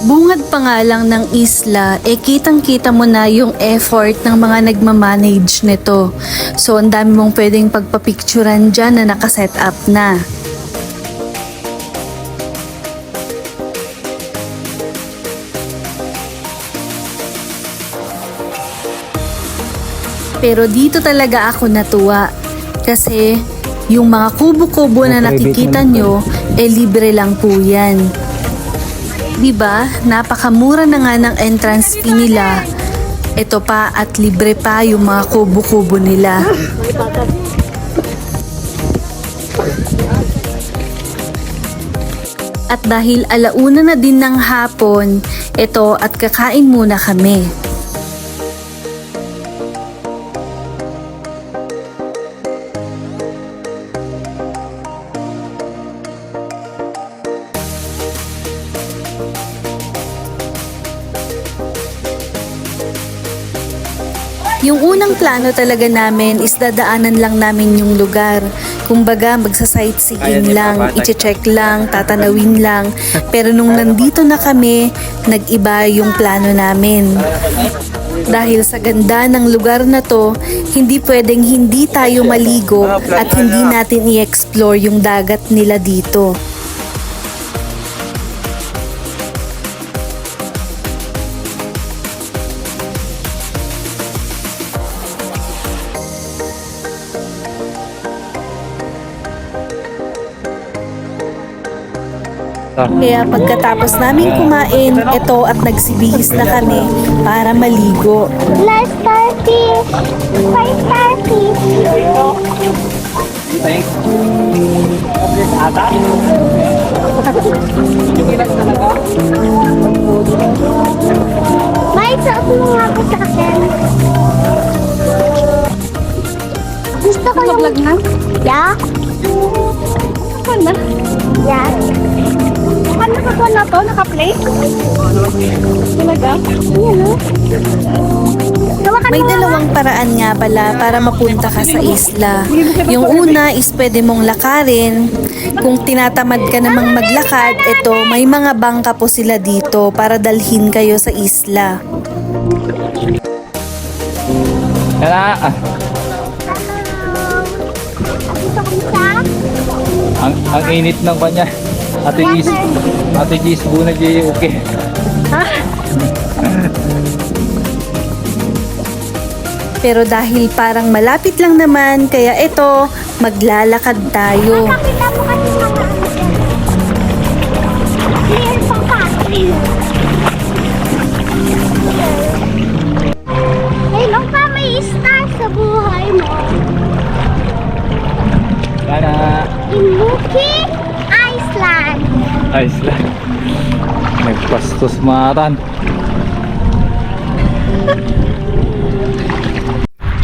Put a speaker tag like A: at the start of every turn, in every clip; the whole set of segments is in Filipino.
A: Bungad pa nga lang ng isla, kitang-kita mo na yung effort ng mga nagmamanage nito. So, ang dami mong pwedeng pagpapicturan dyan na nakaset up na. Pero dito talaga ako natuwa kasi yung mga kubo-kubo na nakikita nyo, libre lang po yan. Diba? Napakamura na nga ng entrance fee nila. Ito pa at libre pa yung mga kubo-kubo nila. At dahil alauna na din ng hapon, ito at kakain muna kami. Yung unang plano talaga namin is dadaanan lang namin yung lugar. Kumbaga magsa-sightseeing lang, i-check lang, tatanawin lang. Pero nung nandito na kami, nag-iba yung plano namin. Dahil sa ganda ng lugar na to, hindi pwedeng hindi tayo maligo at hindi natin i-explore yung dagat nila dito. Kaya pagkatapos namin kumain, ito at nagsibihis na kami para maligo.
B: Last starfish! Five starfish!
C: Thanks. Ata?
B: May suot mo nga ako sa akin. Gusto ko yung...
D: Vlog na?
B: Yeah?
D: Ako na.
B: Yeah.
D: Ano nakakuha na to? Naka-play? Talaga?
B: Ayan o.
A: May dalawang paraan nga pala para mapunta ka sa isla. Yung una is pwede mong lakarin. Kung tinatamad ka namang maglakad, ito may mga bangka po sila dito para dalhin kayo sa isla.
C: Kaya
B: Gusto ko isa.
C: ang init ng kanya. Ate Gis, buna di okay.
A: Pero dahil parang malapit lang naman, kaya ito, maglalakad tayo.
B: Makakita mo kasi mga ano dyan. Clear pang clear. Kailan pa may star sa buhay mo?
C: Kana
B: Imuki Iceland.
C: Iceland. Nagpastos matan.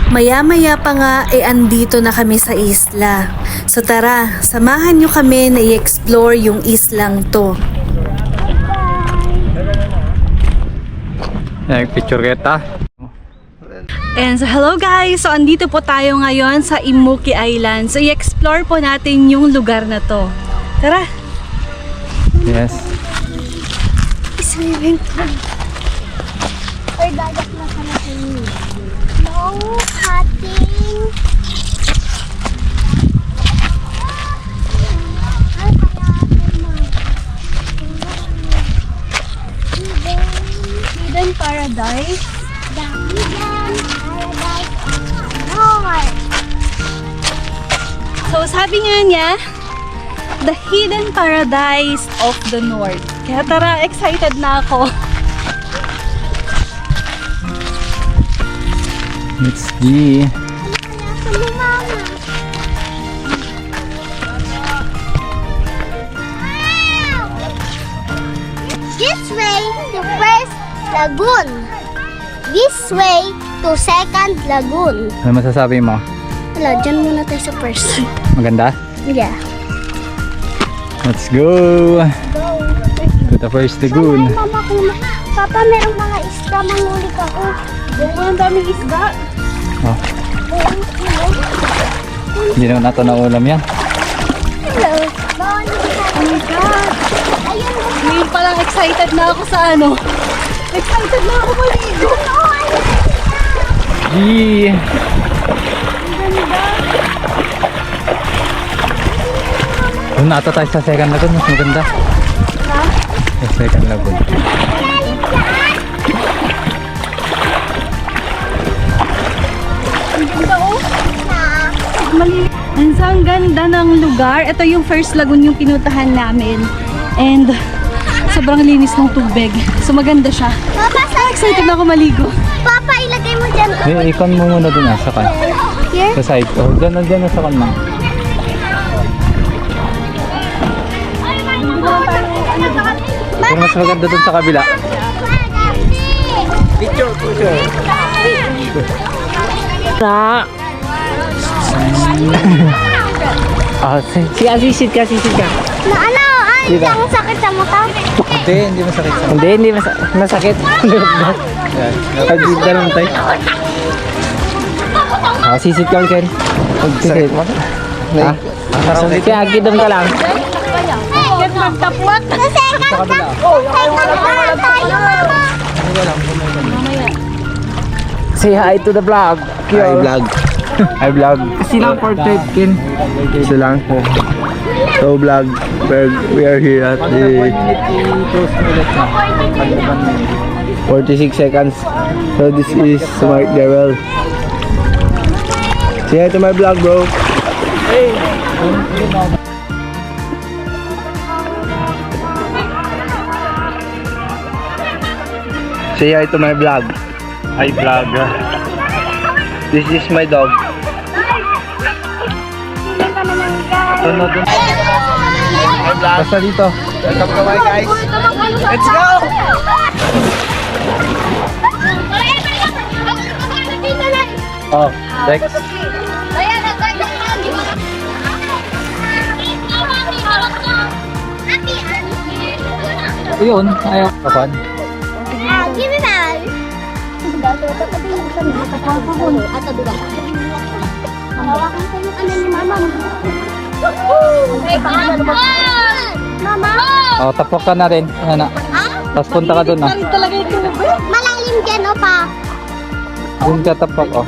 A: Maya-maya pa nga, andito na kami sa isla. So tara, samahan nyo kami na i-explore yung islang to.
C: Nagpicture kita.
D: And so hello guys! So andito po tayo ngayon sa Imuki Island. So i-explore po natin yung lugar na to. Tara!
C: Yes.
B: Swimming pool. Or dagat na sa natin. No cutting. Ay, kaya
D: Hidden Paradise.
B: The Hidden Paradise of North.
D: So sabi nga niya, The Hidden Paradise of the North. Kaya tara, excited na ako.
C: It's G.
B: Sa lumama. This way to first lagoon. This way to second lagoon.
C: Ano masasabi mo?
B: Wala, dyan muna tayo sa first.
C: Maganda?
B: Yeah.
C: Let's go!
B: Go.
C: To the first lagoon.
B: Ay, mama ko. Papa, merong mga isda. Mangulit ako.
D: Buko ang daming isda.
C: Oh, hindi naman nato na ulam yan.
B: Hello. Bawal na
D: Oh my God!
B: Ay,
D: Ngayon pa lang excited na ako sa ano. Excited na ako maligo.
C: Gee. Doon ata tayo sa second lagoon, mas maganda. Sa second lagoon.
D: And so, ang ganda ng lugar. Ito yung first lagoon yung pinutahan namin. And sobrang linis ng tubig. So maganda siya.
B: Papa,
D: Excited na ako maligo.
B: Papa, ilagay mo dyan.
C: Ikon mo muna dun sa kan.
B: Here?
C: Sa side. Oh, dyan na sa kan ma. Pero mas maganda dun sa kabila. Picture. Sisid ka.
B: Na ano? Ay, ang sakit sa mata.
C: Hindi masakit sa. Hindi masakit. Pag dito lang tayo. Sisid ka ulit. Sisid mo? Ha? Kaya agidom ka lang.
B: Magtapwat. Sa second ka. Tayo, mama.
C: Say hi to the vlog. Hi vlog. Silang portrait kin.
E: Silang. So vlog, we are here at the 46 seconds. So this is Mark Darrell. Say hi to my vlog, bro. Say hi to my vlog.
C: Hi vlog.
E: This is my dog.
C: Sunod dun. Basta dito.
E: Welcome to my guys. Let's go!
C: Oh, Rex. Yun, ayaw. Kapan?
B: Give me that. Hawakan ko yung ano ni mama. Mama!
C: Oh, tapok ka na rin. Ayan na. Tapos punta ka dun ah.
B: Malalim dyan, o pa.
C: Dun ka tapok oh.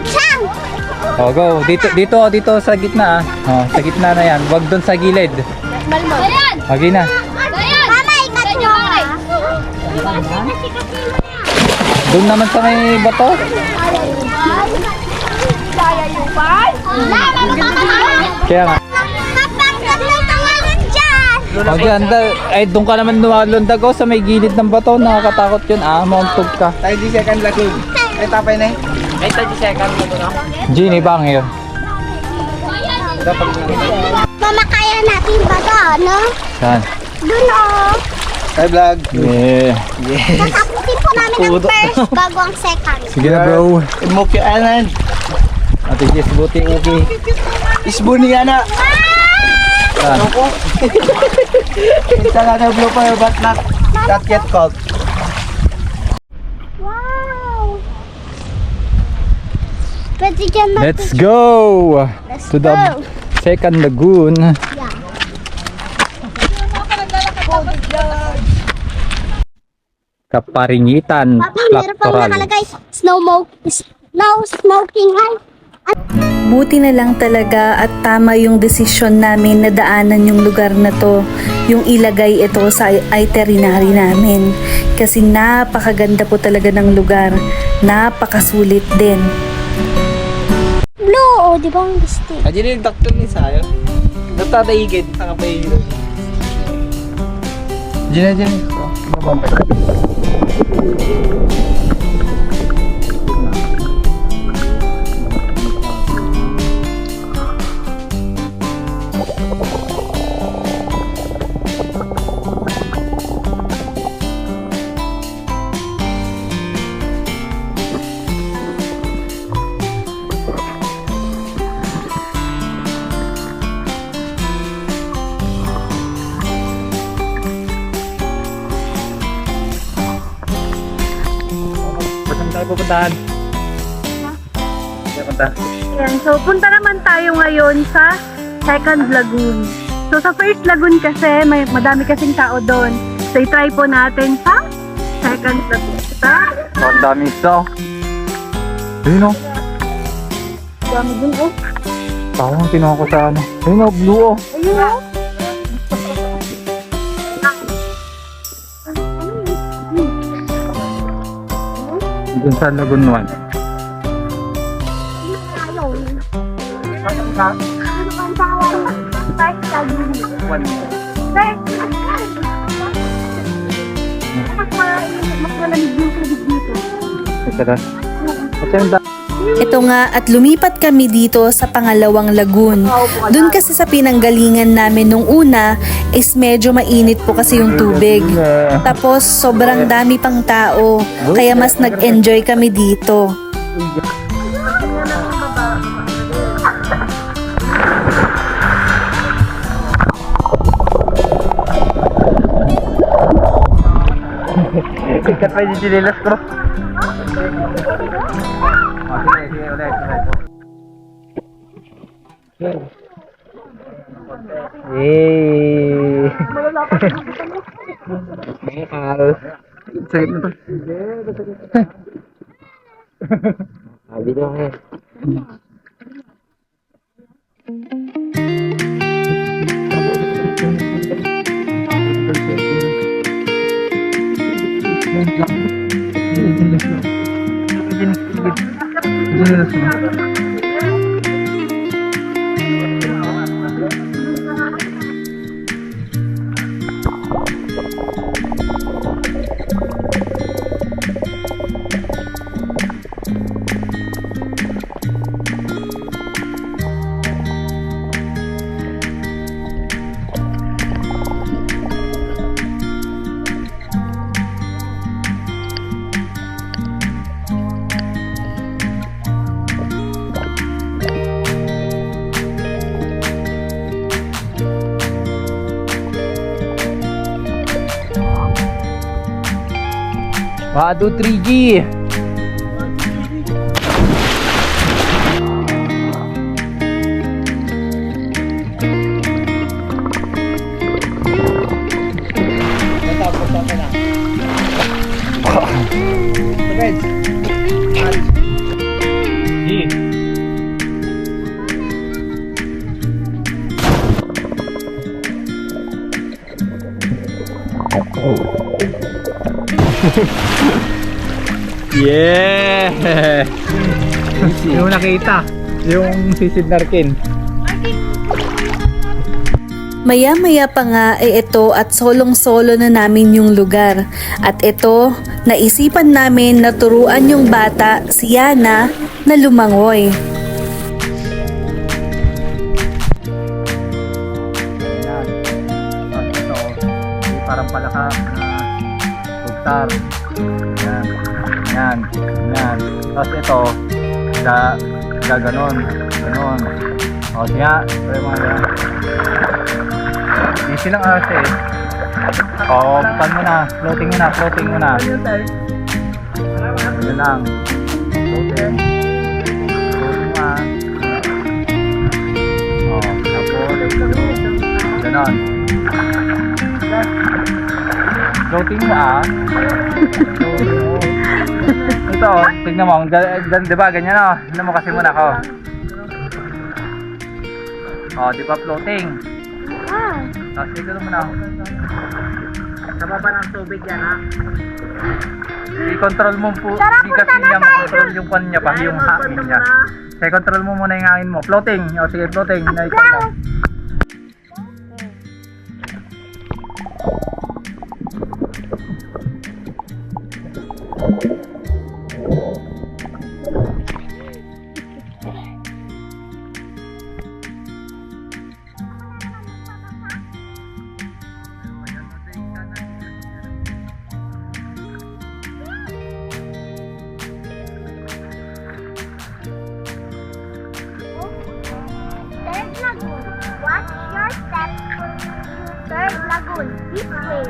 B: Saan?
C: Oh, go. Dito sa gitna ah. Oh, sa gitna na yan. Wag dun sa gilid. Okay na.
B: Mama, ikat nyo ka.
C: Dun naman sa may bato. Kaya nga.
B: Mapangkat na tangalan dyan.
C: Maganda. Ay, doon ka naman lumalundag oh, sa may gilid ng bato. Nakakatakot yun ah. Mauntog ka.
E: Tayo di second lagoon. Ay tapay na eh. Ay tayo di second lagoon na.
C: Gini, bangir.
B: Mama, kaya natin ba to, no?
C: Saan?
B: Doon, o.
E: Hi vlog.
C: Yeah.
B: Tatapusin po namin ang first bago ang second.
C: Sige na bro.
E: Imuki Island.
C: Ate Jess, buti okay.
E: Isbuni nga na.
C: Saan?
E: It's another blooper but not yet caught.
B: Wow! Pwede dyan na.
C: Let's go
B: Let's
C: to the
B: go.
C: second lagoon.
B: Yeah.
C: Kaparingitan
B: Papa, meron pang
C: Plactoral.
B: nakalagay. Snow smoking eye.
A: Buti na lang talaga at tama yung desisyon namin na daanan yung lugar na to, yung ilagay ito sa itinerary namin. Kasi napakaganda po talaga ng lugar, napakasulit din.
B: Blue, oh, di ba ang gusto?
E: Aja ni doktor ni saya. Doktor daigid sa kapay. Jina.
C: Saan tayo pupuntahan?
D: Ayan, so punta naman tayo ngayon sa second lagoon. So sa first lagoon kasi, madami kasing tao doon. So i-try po natin sa second lagoon.
C: Ang daming isda. Ayun o.
D: Dami dun oh.
C: Tawang kinuha ko sa ano. Ayun o, blue o.
D: Ayun oh.
C: Doon sa Lagoon 1.
B: Ayaw. Ano bang tawag? First lagoon. Mas malamig yung tubig dito.
C: Tara. At yung
A: Ito nga at lumipat kami dito sa pangalawang lagoon. Doon kasi sa pinanggalingan namin nung una is medyo mainit po kasi yung tubig. Tapos sobrang dami pang tao kaya mas nag-enjoy kami dito.
C: Ikat pa yung dinilas ko. Sige, ulit. Yay! Sakit na to. Sabi daw eh. Badu 3G. Yeah! Yung nakita, yung sisid narkin.
A: Maya-maya pa nga ay ito at solong-solo na namin yung lugar. At ito, naisipan namin na turuan yung bata, si Yana, na lumangoy.
C: Yan. Tapos ito, parang palaka na tugtar. Yan. Yan. Yan. Tapos ito, ganon. Ganon. O siya, try mga yan. Easy lang kasi. O, pan mo na. Floating mo na. Floating mo na. Yun lang. Floating. Floating mo ah. O, tapos. Ganon. Floating mo ah. Ito, tignan mo. Diba ganyan o? Tignan mo kasi muna ako. O, diba floating? Tapos ito naman ako. Sa baba ng tubig yan ha. I-control mo po. Hindi kasi niya makontrol yung pan niya pa. Yung hangin niya. Kaya control mo muna yung hangin mo. Floating. O sige floating. Na-ikaw mo.
B: Third lagoon. Watch your step. Third lagoon. This way.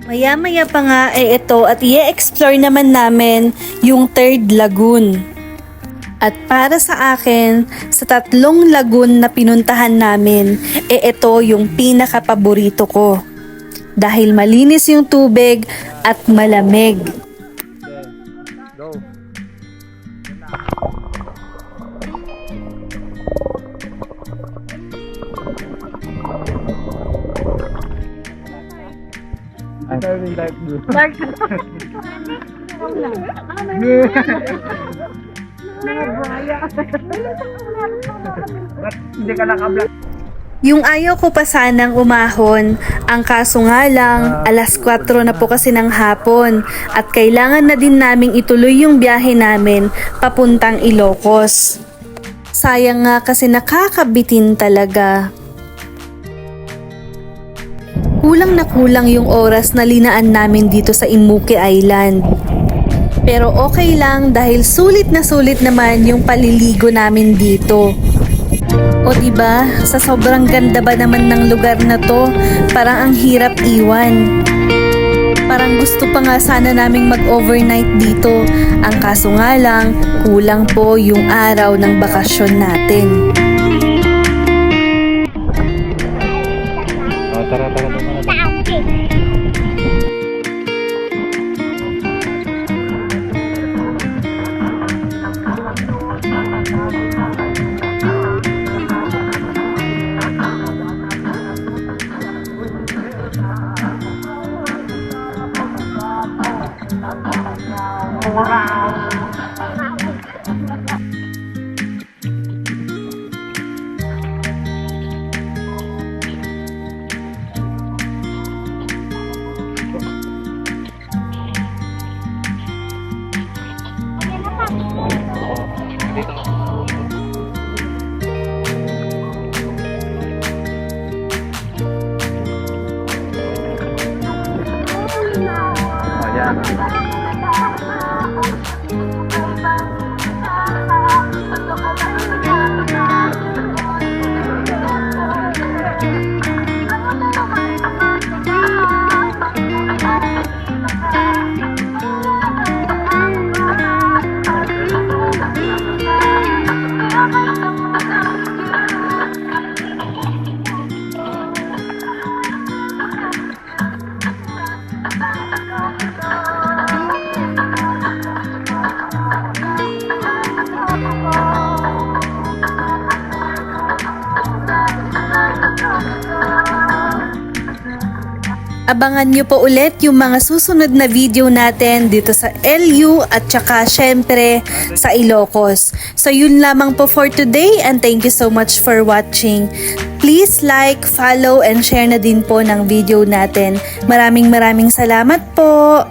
A: Maya-maya pa nga ay ito at i-explore naman namin yung third lagoon. At para sa akin, sa 3 lagoon na pinuntahan namin, ito yung pinaka-paborito ko. Dahil malinis yung tubig at malamig.
E: Go. I'm very dark blue.
C: Ba't hindi ka nakablock?
A: Yung ayaw ko pa sanang umahon, ang kaso nga lang, alas 4 na po kasi ng hapon at kailangan na din naming ituloy yung biyahe namin papuntang Ilocos. Sayang nga kasi nakakabitin talaga. Kulang na kulang yung oras na linaan namin dito sa Imuki Island. Pero okay lang dahil sulit na sulit naman yung paliligo namin dito. O diba, sa sobrang ganda ba naman ng lugar na to, parang ang hirap iwan. Parang gusto pa nga sana naming mag-overnight dito. Ang kaso nga lang, kulang po yung araw ng bakasyon natin.
E: Oh, tara.
C: Oh, yan.
A: Abangan nyo po ulit yung mga susunod na video natin dito sa LU at saka syempre sa Ilocos. So yun lamang po for today and thank you so much for watching. Please like, follow and share na din po ng video natin. Maraming salamat po!